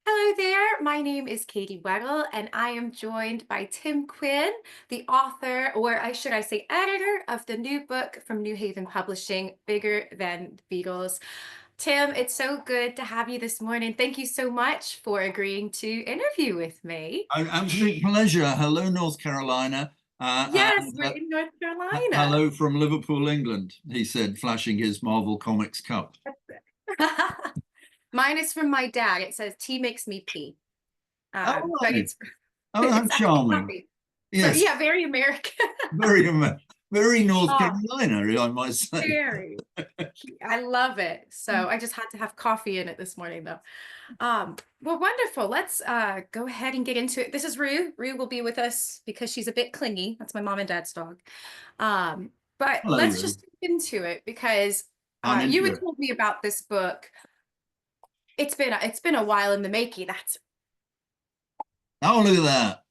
Hello there. My name is Katie Weddle, and I am joined by Tim Quinn, the author, or should I say, editor of the new book from New Haven Publishing, Bigger Than the Beatles. Tim, it's so good to have you this morning. Thank you so much for agreeing to interview with me. An absolute pleasure. Hello, North Carolina. Yes, And we're in North hello Carolina. from Liverpool, England, he said, flashing his Marvel Comics cup. Mine is from my dad. It says tea makes me pee. Oh, But right. it's Oh, how it's actually charming. coffee. So Yes, yeah, very American. very, very North Oh, Carolina, I might say. very. I love it. So I just had to have coffee in it this morning though. Well, wonderful. Let's go ahead and get into it. This is Rue. Rue will be with us because she's a bit clingy. That's my mom and dad's dog. But Hello, let's Lou. just get into it because I'm you into had it. told me about this book. It's been a while in the making. That's Oh, look at that.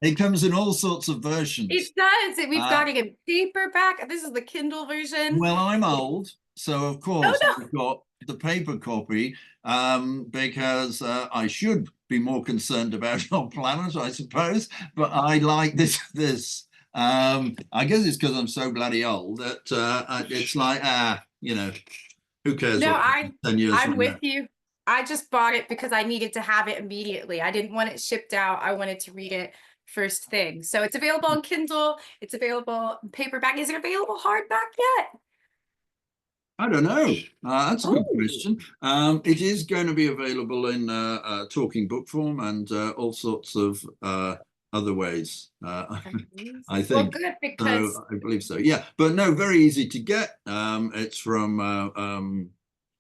It comes in all sorts of versions. it does. We've Uh, got it in paperback. This is the Kindle version. well, I'm old, so of Oh course no. I've got the paper copy because I should be more concerned about our planet, I suppose. But I like this. I guess it's because I'm so bloody old that it's like who cares No, what I 10 years I'm from now? with you. I just bought it because I needed to have it immediately. I didn't want it shipped out. I wanted to read it first thing. So it's available on Kindle. It's available in paperback. Is it available hardback yet? I don't know. That's a good Oh, question. It is going to be available in talking book form and all sorts of other ways. I amazing. Well, think good because so. I believe so. Yeah, but no, very easy to get. It's from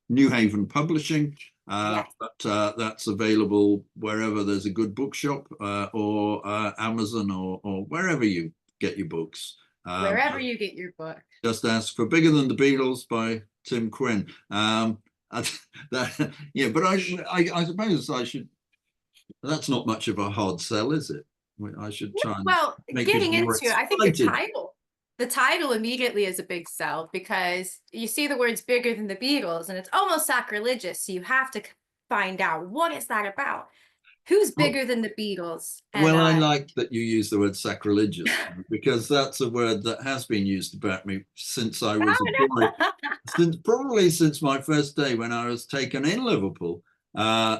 New Haven Publishing, yes, but that's available wherever there's a good bookshop or Amazon or wherever you get your books. Um, wherever you get your book. just ask for Bigger Than the Beatles by Tim Quinn. Yeah, but I suppose I should. That's not much of a hard sell, is it? I should try and Well, make getting people more into it, I think the excited. title immediately is a big sell because you see the words bigger than the Beatles and it's almost sacrilegious. So you have to find out what is that about? Who's Well, bigger than the Beatles? And well, I like that you use the word sacrilegious because that's a word that has been used about me since I was a oh boy, no. since my first day when I was taken in Liverpool,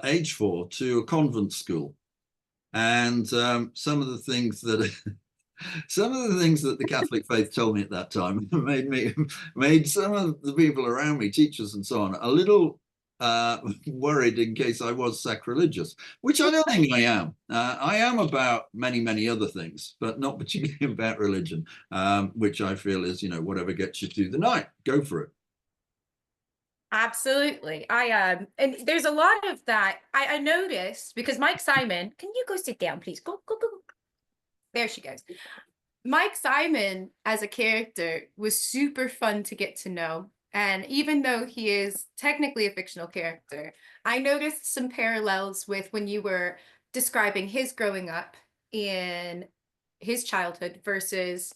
age 4, to a convent school. And some of the things that the Catholic faith told me at that time made some of the people around me, teachers and so on, a little worried in case I was sacrilegious, which I don't think I am. I am about many other things, but not particularly about religion, which I feel is, whatever gets you through the night, go for it. Absolutely. And there's a lot of that. I noticed because Mike Simon, can you go sit down, please? Go. There she goes. Mike Simon as a character was super fun to get to know. And even though he is technically a fictional character, I noticed some parallels with when you were describing his growing up in his childhood versus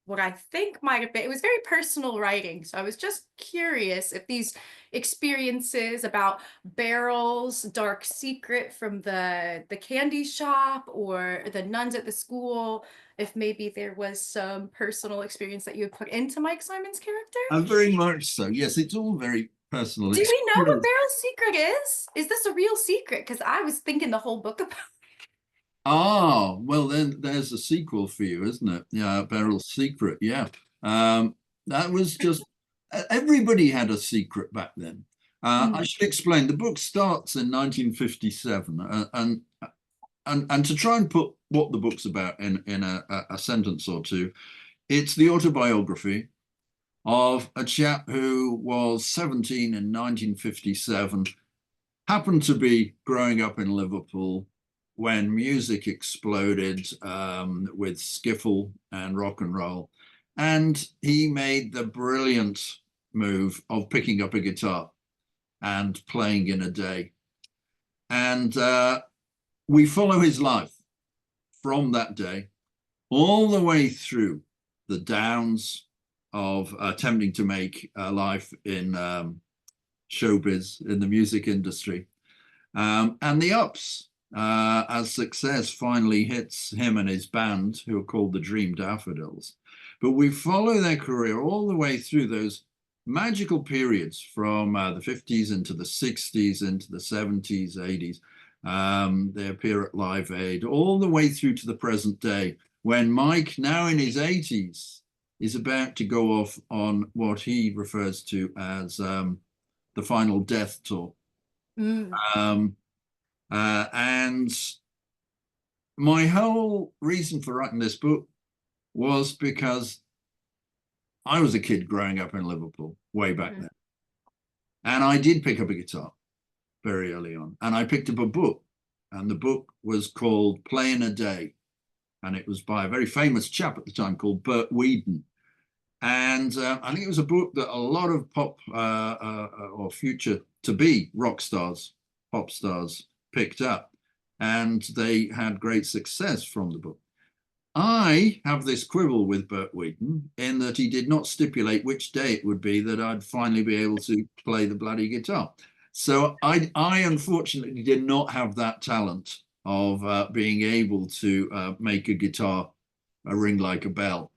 what I think might have been. It was very personal writing. So I was just curious if these experiences about Barrel's dark secret from the candy shop or the nuns at the school, if maybe there was some personal experience that you had put into Mike Simon's character. Very much so. Yes, it's all very personal Do we know what experience. Barrel's secret is? Is this a real secret? Because I was thinking the whole book about. Ah, well, then there's a sequel for you, isn't it? Yeah, Beryl's Secret. Yeah. That was just everybody had a secret back then. I Mm, should explain. The book starts in 1957, and to try and put what the book's about in a sentence or two, it's the autobiography of a chap who was 17 in 1957, happened to be growing up in Liverpool when music exploded with skiffle and rock and roll. And he made the brilliant move of picking up a guitar and playing in a day. And we follow his life from that day all the way through the downs of attempting to make a life in showbiz, in the music industry, and the ups as success finally hits him and his band, who are called the Dream Daffodils. But we follow their career all the way through those magical periods from the 50s into the 60s, into the 70s, 80s. They appear at Live Aid, all the way through to the present day, when Mike, now in his 80s, is about to go off on what he refers to as the final death tour. Mm. And my whole reason for writing this book was because I was a kid growing up in Liverpool way back then. And I did pick up a guitar very early on. And I picked up a book. And the book was called Playing a Day. And it was by a very famous chap at the time called Bert Weedon. And I think it was a book that a lot of pop or future to be rock stars, pop stars picked up. And they had great success from the book. I have this quibble with Bert Weedon in that he did not stipulate which day it would be that I'd finally be able to play the bloody guitar. So I unfortunately did not have that talent of being able to make a guitar ring like a bell.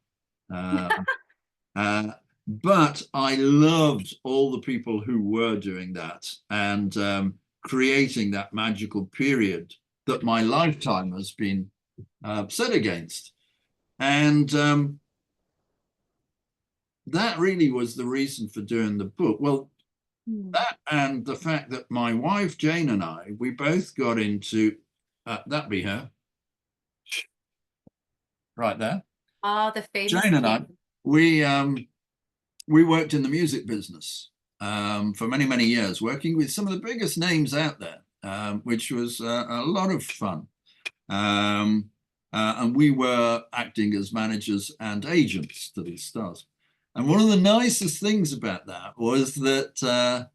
But I loved all the people who were doing that and creating that magical period that my lifetime has been set against. And that really was the reason for doing the book. Well, that and the fact that my wife, Jane, and I, we both got into, that be her, right there. Oh, the famous Jane and I, we worked in the music business for many, many years, working with some of the biggest names out there, which was a lot of fun. And we were acting as managers and agents to these stars. And one of the nicest things about that was that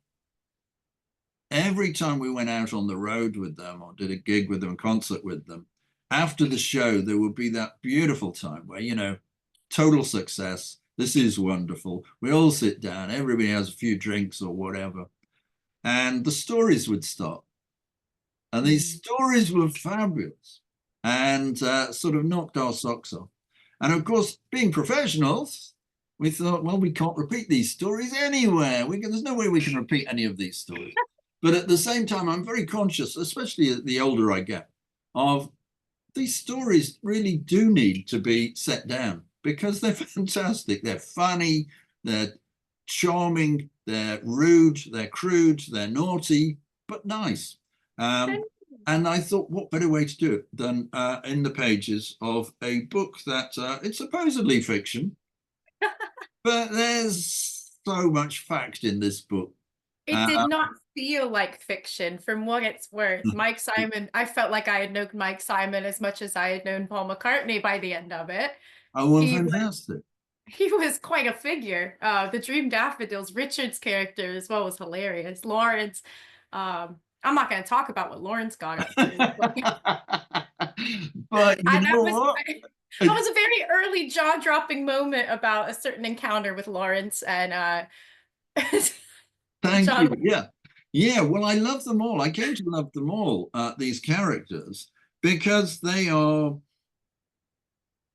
every time we went out on the road with them or did a gig with them, a concert with them, after the show, there would be that beautiful time where, you know, total success. This is wonderful. We all sit down, everybody has a few drinks or whatever, and the stories would start. And these stories were fabulous and sort of knocked our socks off. And of course, being professionals, we thought, well, we can't repeat these stories anywhere. There's no way we can repeat any of these stories. But at the same time, I'm very conscious, especially the older I get, of these stories really do need to be set down because they're fantastic. They're funny, they're charming, they're rude, they're crude, they're naughty, but nice. And I thought, what better way to do it than in the pages of a book that it's supposedly fiction, but there's so much fact in this book. It did not feel like fiction, from what it's worth. Mike Simon, I felt like I had known Mike Simon as much as I had known Paul McCartney by the end of it. Oh, well, fantastic. He was quite a figure. The Dream Daffodils, Richard's character as well was hilarious. Lawrence, I'm not going to talk about what Lawrence got up to. But you know what? That was a very early jaw-dropping moment about a certain encounter with Lawrence and Thank you. Yeah. Yeah. Well, I love them all. I came to love them all, these characters, because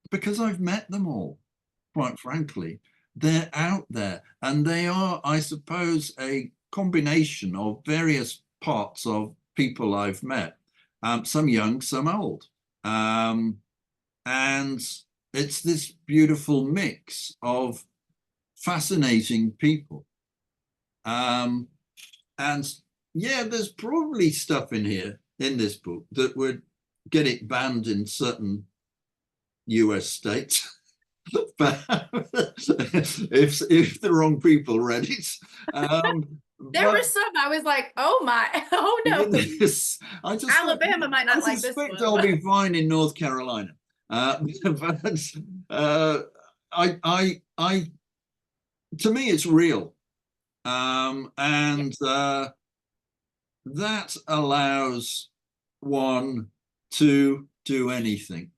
because I've met them all, quite frankly. They're out there and they are, I suppose, a combination of various parts of people I've met, some young, some old. And it's this beautiful mix of fascinating people. And yeah, there's probably stuff in here in this book that would get it banned in certain US states. if the wrong people read it. There were some I was like, oh my, oh no. Alabama might not like this one. I suspect I'll be fine in North Carolina. But to me, it's real. And that allows one to do anything,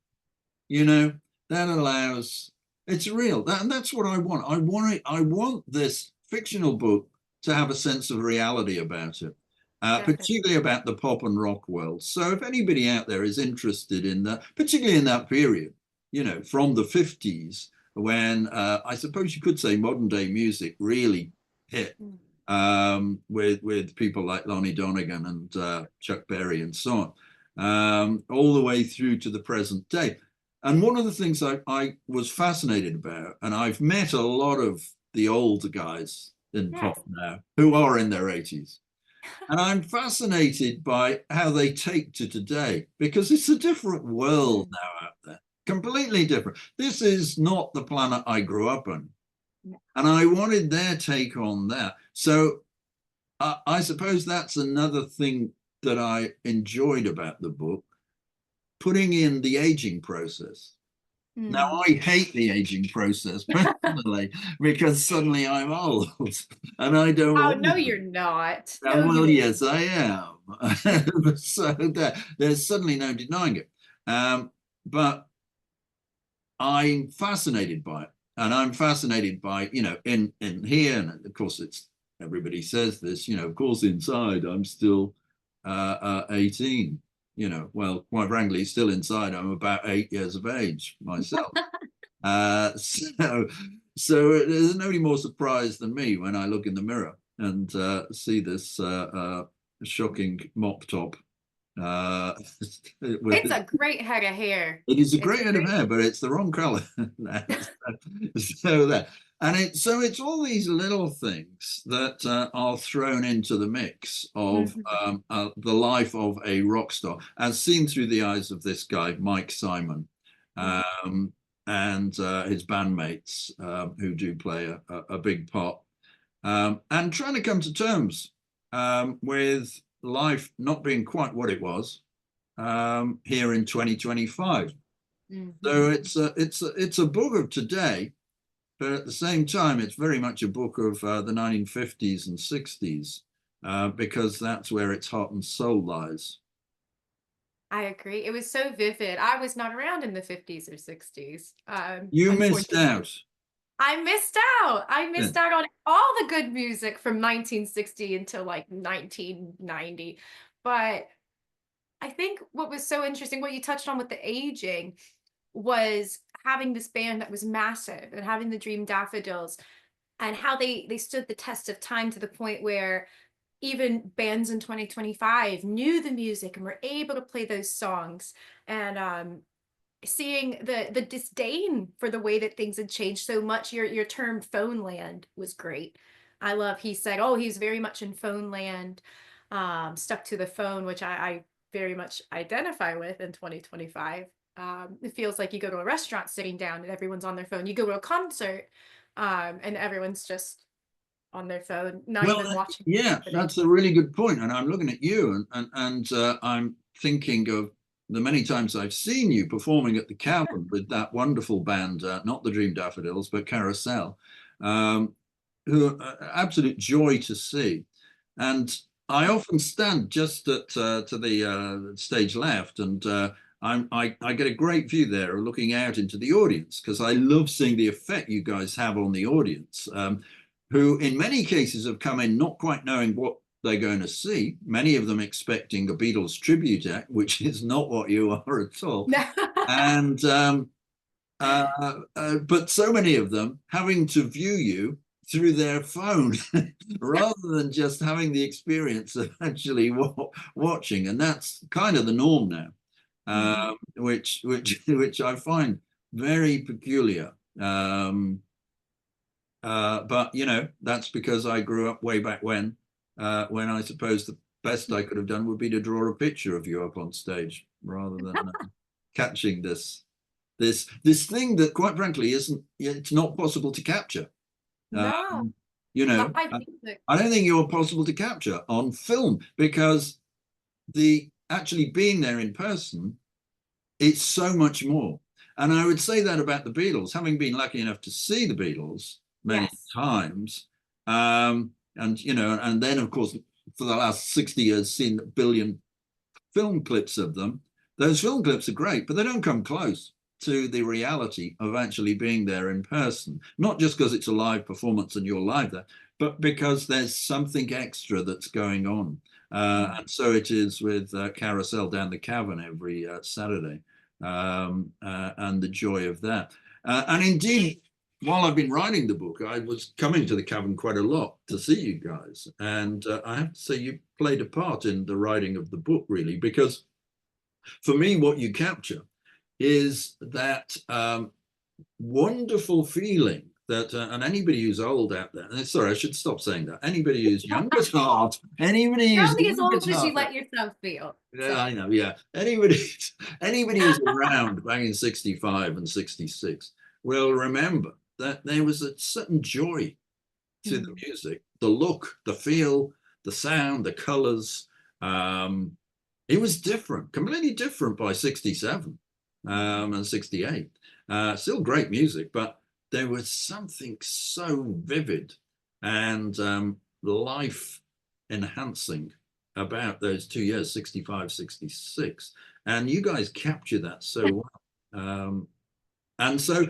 you know, that allows, it's real. And that's what I want. I want this fictional book to have a sense of reality about it. Definitely. particularly about the pop and rock world. So if anybody out there is interested in that, particularly in that period, you know, from the 50s, when I suppose you could say modern day music really hit, Mm. with people like Lonnie Donegan and Chuck Berry and so on, all the way through to the present day. And one of the things I was fascinated about, and I've met a lot of the older guys in Yes. pop now who are in their 80s. And I'm fascinated by how they take to today, because it's a different world Mm. now out there, completely different. This is not the planet I grew up on. No. And I wanted their take on that. So I suppose that's another thing that I enjoyed about the book, putting in the aging process. Now, Mm. I hate the aging process personally because suddenly I'm old and I don't Oh, want no, to you're be. not. No, Well, you yes, I am. So there's suddenly no denying it. But I'm fascinated by it. And I'm fascinated by, you know, in here, and of course it's everybody says this, you know, of course inside I'm still 18, you know, well, quite frankly, still inside, I'm about 8 years of age myself. So there's nobody more surprised than me when I look in the mirror and see this shocking mop top. With It's a great head of hair. it is a It's great a head of great. hair, but it's the wrong color. So that, and it's all these little things that are thrown into the mix of Mhm. the life of a rock star, as seen through the eyes of this guy, Mike Simon, Mm. um, and his bandmates, who do play a big part, and trying to come to terms with life not being quite what it was here in 2025. So Mhm. it's a book of today, but at the same time, it's very much a book of the 1950s and 60s, because that's where its heart and soul lies. I agree. It was so vivid. I was not around in the 50s or 60s. You missed Unfortunately, out. I missed out. I Yeah. missed out on all the good music from 1960 until like 1990. But I think what was so interesting, what you touched on with the aging, was having this band that was massive and having the Dream Daffodils and how they stood the test of time to the point where even bands in 2025 knew the music and were able to play those songs. And seeing the disdain for the way that things had changed so much. Your term phone land was great. I love he said, oh, he's very much in phone land, stuck to the phone, which I very much identify with in 2025. It feels like you go to a restaurant sitting down and everyone's on their phone. You go to a concert, and everyone's just on their phone, not Well, even watching what's yeah, happening. that's a really good point. And I'm looking at you, and I'm thinking of the many times I've seen you performing at the Cavern with that wonderful band, not the Dream Daffodils, but Carousel, um, who are absolute joy to see. And I often stand just to the stage left, and I get a great view there, looking out into the audience, because I love seeing the effect you guys have on the audience, who in many cases have come in not quite knowing what they're going to see, many of them expecting a Beatles tribute act, which is not what you are at all. And but so many of them having to view you through their phone rather than just having the experience of actually watching, and that's kind of the norm now, Mhm. which I find very peculiar. But you know, that's because I grew up way back when I suppose the best I could have done would be to draw a picture of you up on stage rather than catching this thing that, quite frankly, isn't. It's not possible to capture. No, You know, live music. I don't think you're possible to capture on film, because the actually being there in person, it's so much more. And I would say that about the Beatles, having been lucky enough to see the Beatles many Yes. times. And you know, and then of course for the last 60 years seen a billion film clips of them. Those film clips are great, but they don't come close to the reality of actually being there in person. Not just because it's a live performance and you're live there, but because there's something extra that's going on. And so it is with Carousel down the Cavern every Saturday, and the joy of that. And indeed, while I've been writing the book, I was coming to the Cavern quite a lot to see you guys. And I have to say, you played a part in the writing of the book, really, because for me, what you capture is that wonderful feeling that, and anybody who's old out there, and sorry, I should stop saying that. Anybody who's young at heart, anybody You're who's only as young old at as you heart, let yourself feel. yeah, So. I know, yeah. Anybody who's around back in 65 and 66 will remember that there was a certain joy to the music, the look, the feel, the sound, the colors. It was different, completely different by 67 and 68. Still great music, but there was something so vivid and life enhancing about those 2 years, 65, 66. And you guys capture that so well. And so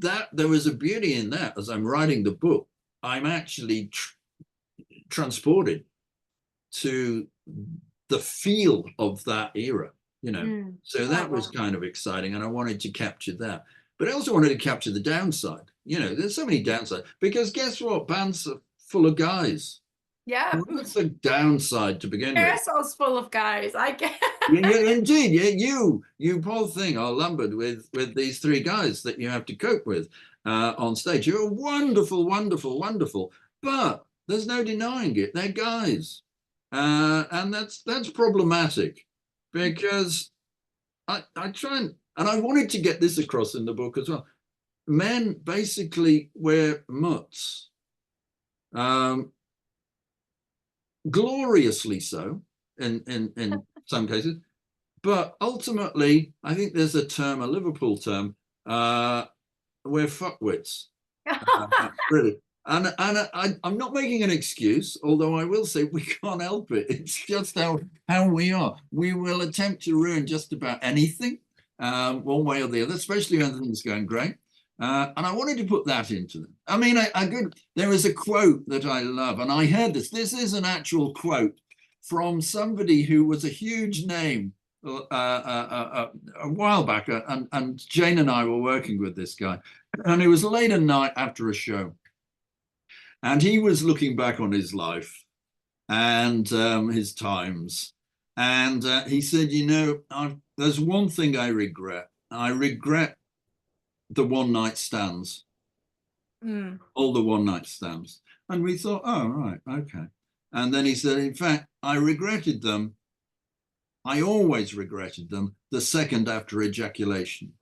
that there was a beauty in that. As I'm writing the book, I'm actually transported to the feel of that era, you know. So that was kind of exciting, and I wanted to capture that. But I also wanted to capture the downside. You know, there's so many downsides, because guess what? Bands are full of guys. Yeah. What's the downside to begin with? Carousel's full of guys. I get. Yeah, indeed. Yeah, you poor thing are lumbered with these three guys that you have to cope with on stage. You're wonderful, wonderful, wonderful, but there's no denying it. They're guys, and that's problematic, because I try and I wanted to get this across in the book as well. Men basically wear mutts, gloriously so in some cases. But ultimately, I think there's a term, a Liverpool term, we're fuckwits, really. And I'm not making an excuse, although I will say we can't help it. It's just how we are. We will attempt to ruin just about anything, one way or the other, especially when things are going great. And I wanted to put that into them. I mean, there is a quote that I love, and I heard this. This is an actual quote from somebody who was a huge name a while back, and Jane and I were working with this guy, and it was late at night after a show, and he was looking back on his life and his times, and he said, you know, there's one thing I regret. I regret the one night stands, all the one night stands. And we thought, oh, right, okay. And then he said, in fact, I regretted them. I always regretted them the second after ejaculation.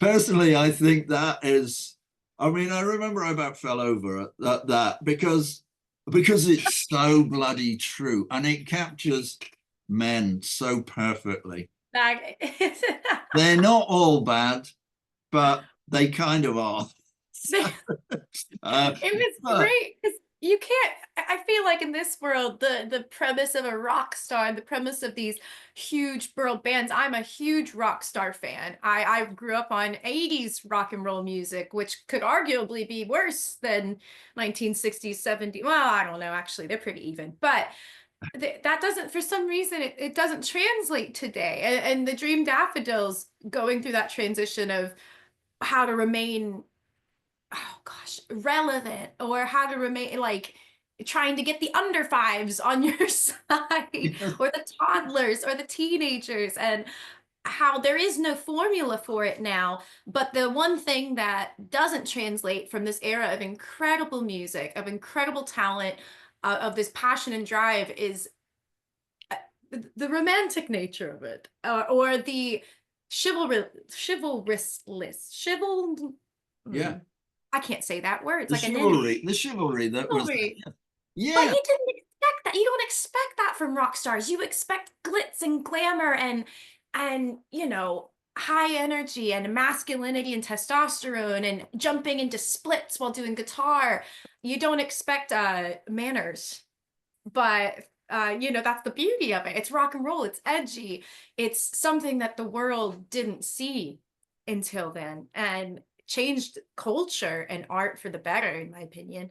Personally, I think that is, I mean, I remember I about fell over at that because it's so bloody true, and it captures men so perfectly. They're not all bad, but they kind of are. It was great because you can't. I feel like in this world, the premise of a rock star, the premise of these huge world bands. I'm a huge rock star fan. I grew up on 80s rock and roll music, which could arguably be worse than 1960s, 70s. Well, I don't know. Actually, they're pretty even, but that doesn't, for some reason, it doesn't translate today. And the Dream Daffodils going through that transition of how to remain, oh gosh, relevant, or how to remain like trying to get the under fives on your side, or the toddlers or the teenagers, and how there is no formula for it now. But the one thing that doesn't translate from this era of incredible music, of incredible talent, of this passion and drive is the romantic nature of it, or the Yeah. I can't say that word. It's The like chivalry, the chivalry that was, chivalry. But yeah, you didn't expect that. You don't expect that from rock stars. You expect glitz and glamour and you know, high energy and masculinity and testosterone and jumping into splits while doing guitar. You don't expect manners. But you know, that's the beauty of it. It's rock and roll. It's edgy. It's something that the world didn't see until then, and changed culture and art for the better, in my opinion.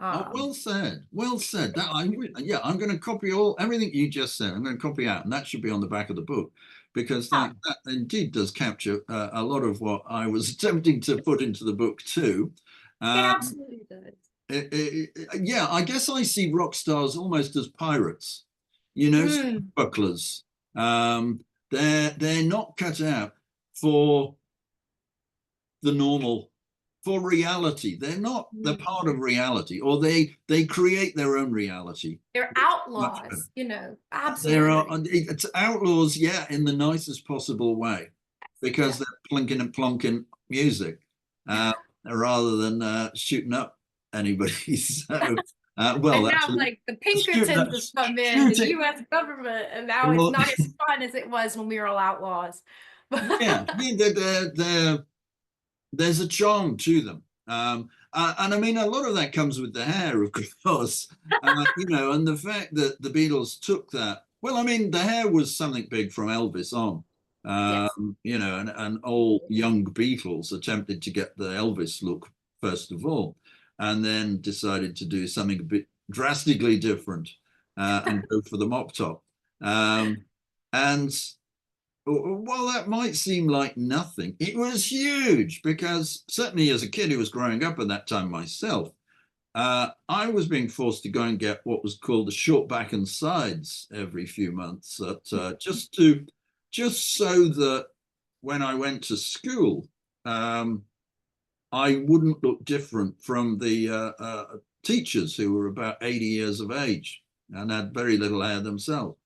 Oh, Um, well said. Well said. That yeah, I'm going to copy everything you just said. I'm going to copy out, and that should be on the back of the book, because yeah, that indeed does capture a lot of what I was attempting to put into the book too. it Um, absolutely does. yeah, I guess I see rock stars almost as pirates, you know, Mm, bucklers. They're not cut out for the normal, for reality. They're mm. part of reality, or they create their own reality. They're Much better. outlaws, There are absolutely. it's outlaws, yeah, in the nicest possible way, because Yeah. they're plunking and plonking music, uh, rather than shooting up anybody. So, well, And now, actually, like, the shooting up, Pinkertons have come in, the shooting. US government, and now it's Well, not as fun as it was when we were all outlaws. yeah, yeah, there's a charm to them. And I mean, a lot of that comes with the hair, of course, and the fact that the Beatles took that. Well, I mean, the hair was something big from Elvis on, Yes. and all young Beatles attempted to get the Elvis look first of all, and then decided to do something a bit drastically different, and go for the mop top. And while that might seem like nothing, it was huge, because certainly as a kid who was growing up at that time myself, I was being forced to go and get what was called the short back and sides every few months, just so that when I went to school, um, I wouldn't look different from the teachers who were about 80 years of age and had very little hair themselves.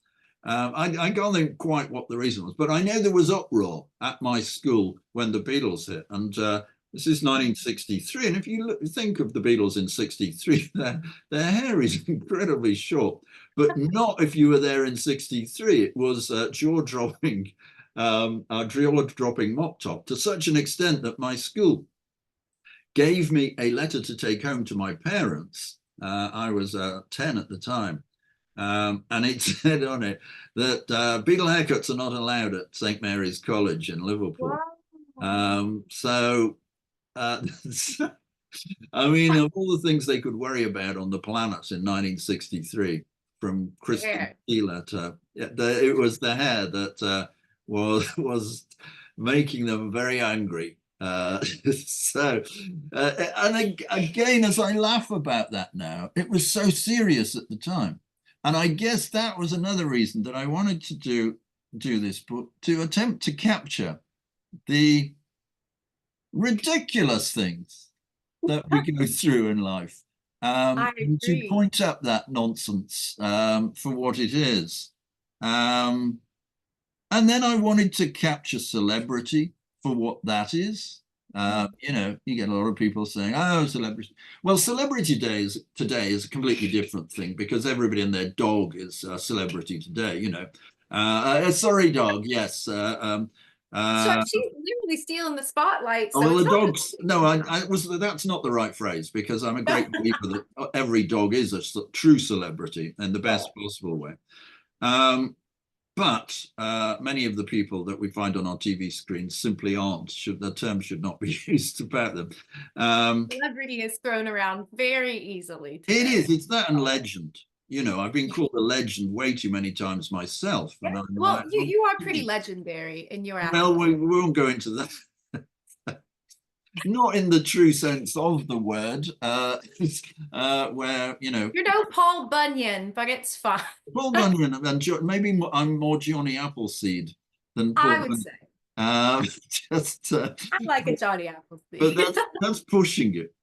I can't think quite what the reason was, but I know there was uproar at my school when the Beatles hit. And this is 1963. And if you think of the Beatles in 63, their hair is incredibly short, but not if you were there in 63. It was jaw-dropping, jaw-dropping mop top, to such an extent that my school gave me a letter to take home to my parents. I was 10 at the time. And it said on it that Beatle haircuts are not allowed at St. Mary's College in Liverpool. Wow. So, I mean, of all the things they could worry about on the planet in 1963, from Kristen There. Keeler to, yeah, it was the hair that was making them very angry. So, and again, as I laugh about that now, it was so serious at the time. And I guess that was another reason that I wanted to do this book, to attempt to capture the ridiculous things that we go through in life, I and to agree. point up that nonsense for what it is. Um, and then I wanted to capture celebrity for what that is. You get a lot of people saying, "Oh, celebrity." Well, celebrity today is a completely different thing, because everybody and their dog is a celebrity today. Sorry, dog. Yes. So Uh, she's literally stealing the spotlight. oh, So well, it's the not dogs. No, that's not the right phrase, because I'm a great believer that every dog is a true celebrity in the best just. possible way. Um, but many of the people that we find on our TV screens simply aren't. The term should not be used about them. Celebrity is thrown around very easily It today. is. It's that and legend. I've been called a legend way too many times myself, Yeah. and I'm Well, like, you are pretty legendary in your well, we aspect. won't go into that. Not in the true sense of the word, where You're no Paul Bunyan, but it's fine. Paul Bunyan and maybe I'm more Johnny Appleseed than I Paul would Bunyan. say Just, I like a Johnny but Appleseed. that's pushing it.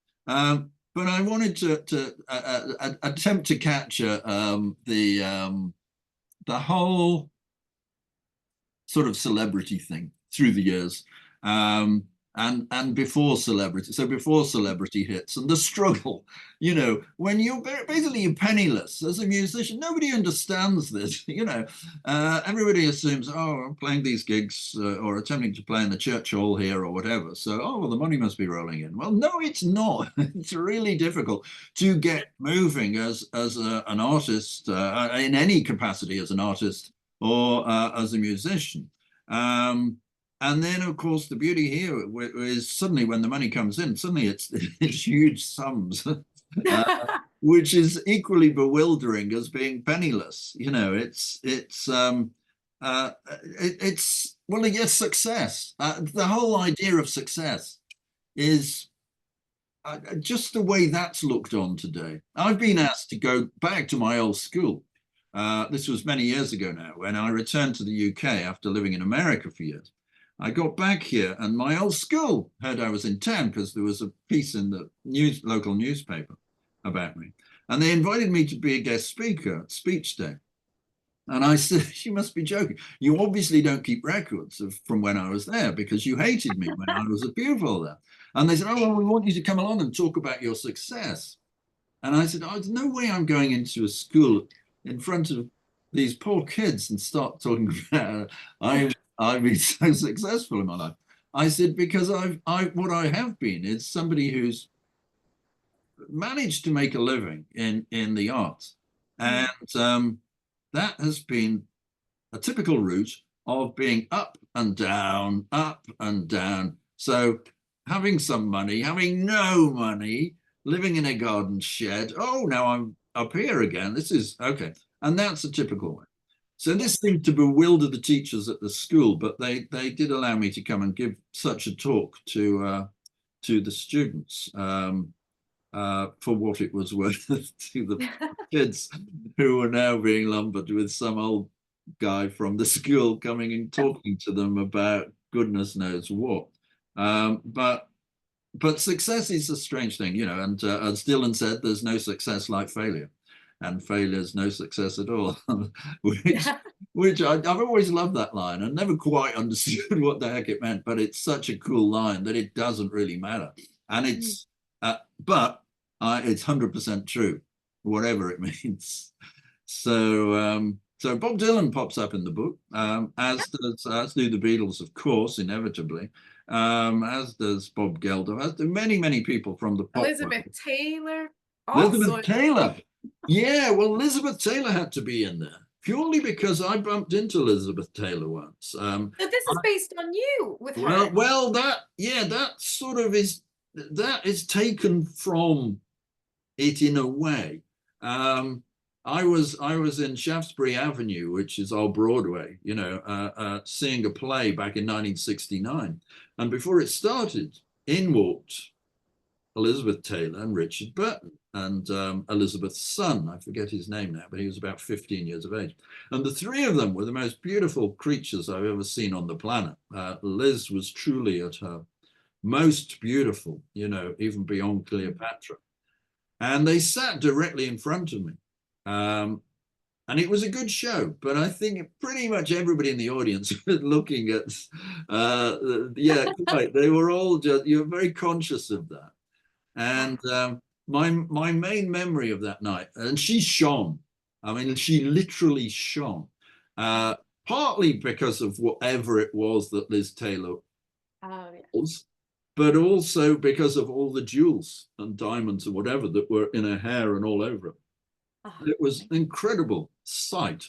But I wanted to attempt to capture the whole sort of celebrity thing through the years, um, and before celebrity. So before celebrity hits, and the struggle, when you're basically penniless as a musician. Nobody understands this. Everybody assumes, oh, I'm playing these gigs or attempting to play in the church hall here or whatever. So, oh, well, the money must be rolling in. Well, no, it's not. It's really difficult to get moving as an artist, in any capacity as an artist, or as a musician. Um, and then, of course, the beauty here is suddenly when the money comes in, suddenly it's it's huge sums. uh, which is equally bewildering as being penniless. You know, it's well, yes, success. The whole idea of success is just the way that's looked on today. I've been asked to go back to my old school. This was many years ago now, when I returned to the UK after living in America for years. I got back here, and my old school heard I was in town because there was a piece in the local newspaper about me. And they invited me to be a guest speaker at Speech Day. And I said, you must be joking. You obviously don't keep records from when I was there, because you hated me when I was a pupil there. And they said, oh, well, we want you to come along and talk about your success. And I said, oh, there's no way I'm going into a school in front of these poor kids and start talking about I've been so successful in my life. I said, because what I have been is somebody who's managed to make a living in the arts. And that has been a typical route of being up and down, up and down. So having some money, having no money, living in a garden shed. Oh, now I'm up here again. This is okay. And that's a typical way. So this seemed to bewilder the teachers at the school, but they did allow me to come and give such a talk to the students. For what it was worth to the kids who were now being lumbered with some old guy from the school coming and talking to them about goodness knows what. But success is a strange thing, you know, and as Dylan said, there's no success like failure, and failure is no success at all, which I've always loved that line. I never quite understood what the heck it meant, but it's such a cool line that it doesn't really matter. And it's, but it's 100% true, whatever it means. So, so Bob Dylan pops up in the book, as do the Beatles, of course, inevitably, as does Bob Geldof, as do many, many people from the pop Elizabeth world. Taylor. Elizabeth Taylor. Yeah, well, Elizabeth Taylor had to be in there purely because I bumped into Elizabeth Taylor once. So this is based on you with her. Well, that sort of that is taken from it in a way. I was in Shaftesbury Avenue, which is old Broadway, you know, seeing a play back in 1969, and before it started, in walked Elizabeth Taylor and Richard Burton and Elizabeth's son. I forget his name now, but he was about 15 years of age. And the three of them were the most beautiful creatures I've ever seen on the planet. Liz was truly at her most beautiful, you know, even beyond Cleopatra. And they sat directly in front of me. And it was a good show, but I think pretty much everybody in the audience was looking at, yeah, quite. They were all just, you're very conscious of that. And my main memory of that night, and she shone. I mean, she literally shone. Partly because of whatever it was that Liz Taylor was, but also because of all the jewels and diamonds and whatever that were in her hair and all over it. It was an incredible sight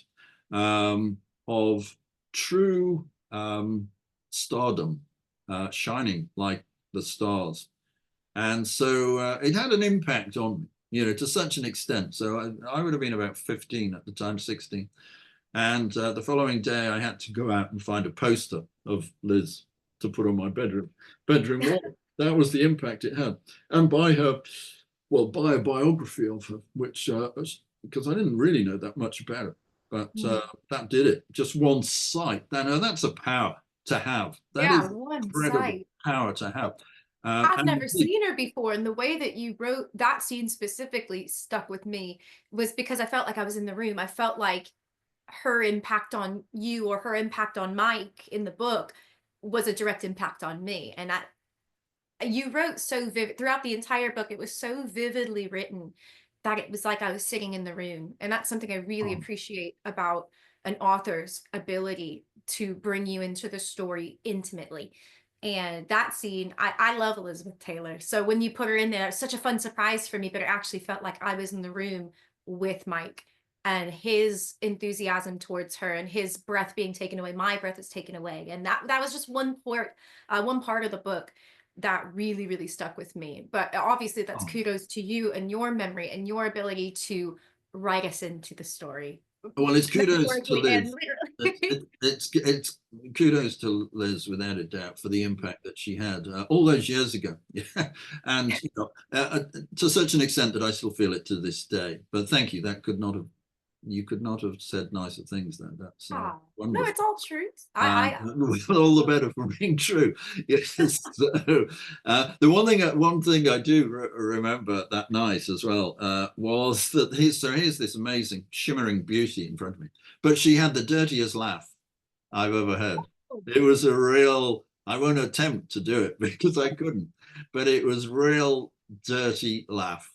of true stardom, shining like the stars. And so it had an impact on me, you know, to such an extent. So I would have been about 15 at the time, 16. And the following day, I had to go out and find a poster of Liz to put on my bedroom wall. That was the impact it had. And buy her, well, buy a biography of her, which, because I didn't really know that much about it. But that did it. Just one sight. That's a power to have. That is incredible power to have. I've never seen her before, and the way that you wrote that scene specifically stuck with me was because I felt like I was in the room. I felt like her impact on you or her impact on Mike in the book was a direct impact on me. And you wrote so vivid throughout the entire book. It was so vividly written that it was like I was sitting in the room. And that's something I really appreciate about an author's ability to bring you into the story intimately. And that scene, I love Elizabeth Taylor. So when you put her in there, it's such a fun surprise for me, but it actually felt like I was in the room with Mike and his enthusiasm towards her and his breath being taken away. My breath is taken away. And that was just one part of the book that really, really stuck with me. But obviously, that's Oh. kudos to you and your memory and your ability to write us into the story. Well, it's kudos to Metaphorically and Liz. literally. It's kudos to Liz without a doubt for the impact that she had all those years ago. Yeah, and to such an extent that I still feel it to this day. But thank you. That could not have you could not have said nicer things then. That's Oh, no, wonderful. it's all truth. I All the better for being true. Yes. So, one thing I do remember that night as well was that here's this amazing shimmering beauty in front of me, but she had the dirtiest laugh I've ever heard. It was a real. I won't attempt to do it because I couldn't, but it was real dirty laugh.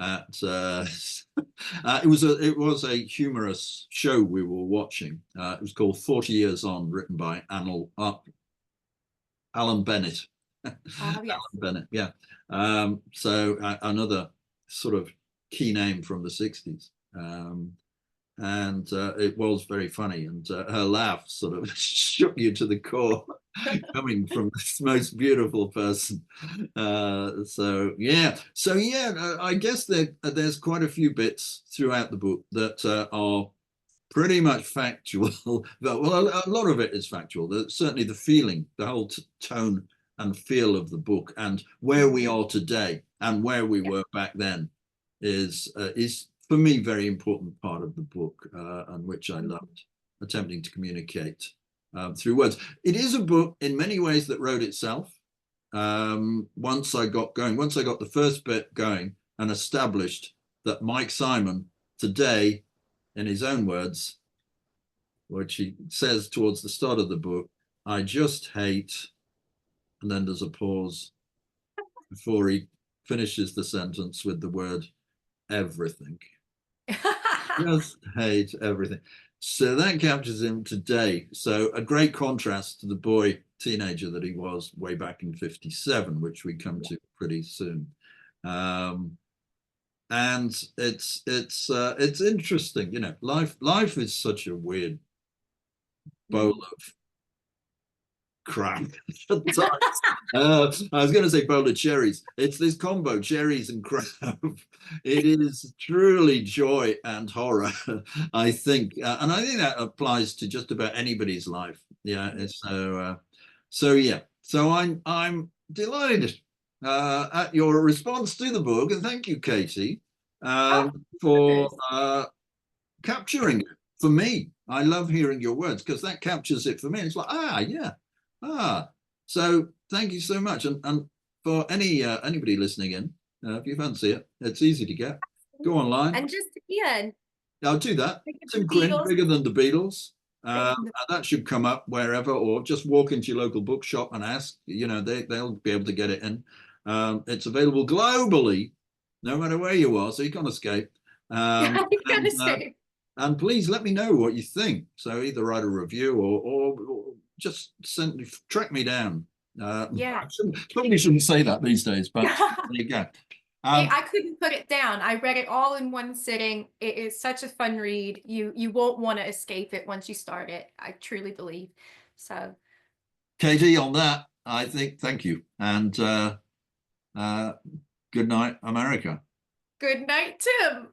At it was a humorous show we were watching. It was called 40 Years On, written by Alan Bennett. yes. Alan Bennett, yeah. So another sort of key name from the 60s. And it was very funny, and her laugh sort of shook you to the core, coming from this most beautiful person. So yeah, I guess there's quite a few bits throughout the book that are pretty much factual. Well, a lot of it is factual. Certainly the feeling, the whole tone and feel of the book, and where we are today and where we were back then, is for me very important part of the book, and which I loved attempting to communicate through words. It is a book in many ways that wrote itself. Once I got going, once I got the first bit going and established that Mike Simon today, in his own words, which he says towards the start of the book, I just hate, and then there's a pause before he finishes the sentence with the word everything. Just hate everything. So that captures him today. So a great contrast to the boy teenager that he was way back in 57, which we come to pretty soon. And it's interesting, you know. Life is such a weird bowl of crap at times. I was going to say bowl of cherries. It's this combo, cherries and crap. It is truly joy and horror, I think, and I think that applies to just about anybody's life. Yeah. So yeah. So I'm delighted at your response to the book, and thank you, Kaitie, for capturing it for me. I love hearing your words because that captures it for me. It's like, yeah. So thank you so much. And for anybody listening in, if you fancy it, it's easy to get. Go online. And just yeah, I'll do that. Tim the Quinn, Beatles. Bigger Than the Beatles. And that should come up wherever, or just walk into your local bookshop and ask. You know, they'll be able to get it in. It's available globally, no matter where you are, so you can't escape. And please let me know what you think. So either write a review or just track me down. Yeah. Probably shouldn't say that these days, but there you go. I couldn't put it down. I read it all in one sitting. It is such a fun read. You won't want to escape it once you start it. I truly believe. So, Kaitie, on that, I think thank you, and good night, America. good night, Tim.